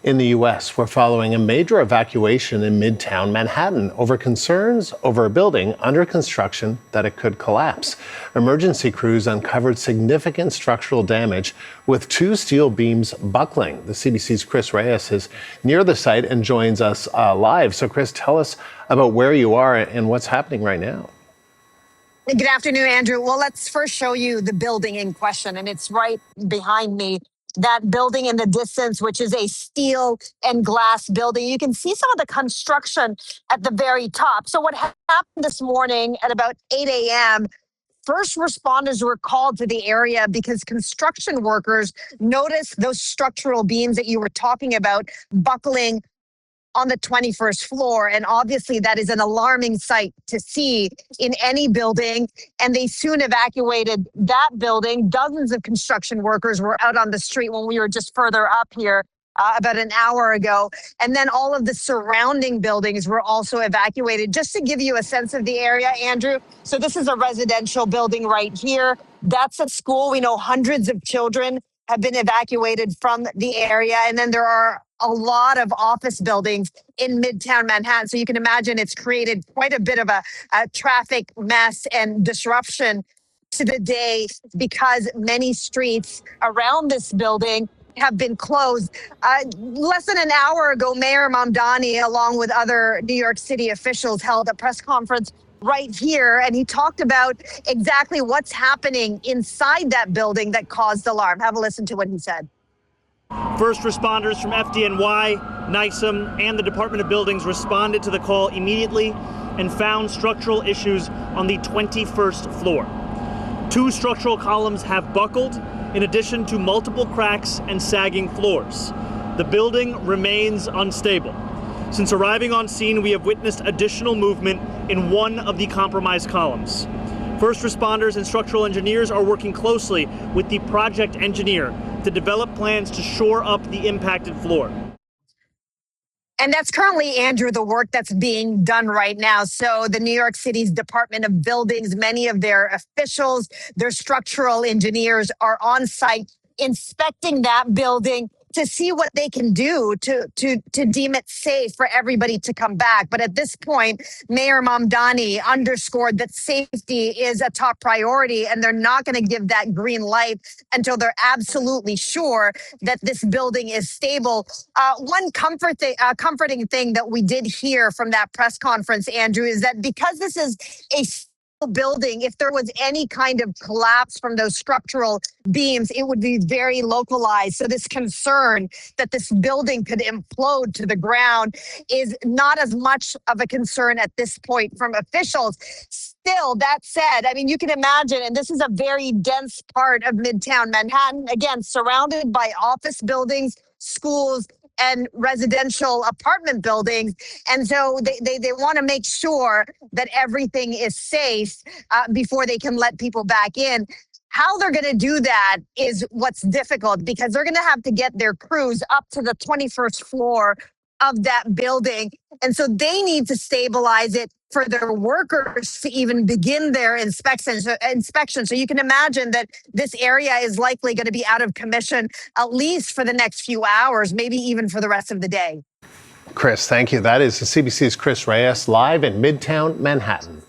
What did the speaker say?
In the U.S., we're following a major evacuation in midtown Manhattan over concerns over a building under construction that it could collapse. Emergency crews uncovered significant structural damage with 2 steel beams buckling. The CBC's Chris Reyes is near the site and joins us live. So Chris, tell us about where you are and what's happening right now. Good afternoon, Andrew. Well, let's first show you the building in question, and it's right behind me. That building in the distance, which is a steel and glass building. You can see some of the construction at the very top. So what happened this morning at about 8 a.m., first responders were called to the area because construction workers noticed those structural beams that you were talking about buckling on the 21st floor. And obviously that is an alarming sight to see in any building. And they soon evacuated that building. Dozens of construction workers were out on the street when we were just further up here about an hour ago. And then all of the surrounding buildings were also evacuated. Just to give you a sense of the area, Andrew, so this is a residential building right here. That's a school. We know hundreds of children have been evacuated from the area. And then there are a lot of office buildings in midtown Manhattan. So you can imagine it's created quite a bit of a traffic mess and disruption to the day because many streets around this building have been closed. Less than an hour ago, Mayor Mamdani, along with other New York City officials, held a press conference right here, and he talked about exactly what's happening inside that building that caused alarm. Have a listen to what he said. First responders from FDNY, NYSEM, and the Department of Buildings responded to the call immediately and found structural issues on the 21st floor. 2 structural columns have buckled, in addition to multiple cracks and sagging floors. The building remains unstable. Since arriving on scene, we have witnessed additional movement in one of the compromised columns. First responders and structural engineers are working closely with the project engineer to develop plans to shore up the impacted floor. And that's currently, Andrew, the work that's being done right now. So the New York City's Department of Buildings, many of their officials, their structural engineers are on site inspecting that building to see what they can do to deem it safe for everybody to come back. But at this point, Mayor Mamdani underscored that safety is a top priority, and they're not going to give that green light until they're absolutely sure that this building is stable. One comforting thing that we did hear from that press conference, Andrew, is that because this is a building, if there was any kind of collapse from those structural beams, it would be very localized. So this concern that this building could implode to the ground is not as much of a concern at this point from officials. Still, that said, I mean, you can imagine, and this is a very dense part of midtown Manhattan, again, surrounded by office buildings, schools, and residential apartment buildings. And so they want to make sure that everything is safe before they can let people back in. How they're going to do that is what's difficult, because they're going to have to get their crews up to the 21st floor of that building. And so they need to stabilize it for their workers to even begin their inspection. So you can imagine that this area is likely going to be out of commission at least for the next few hours, maybe even for the rest of the day. Chris, thank you. That is CBC's Chris Reyes live in midtown Manhattan.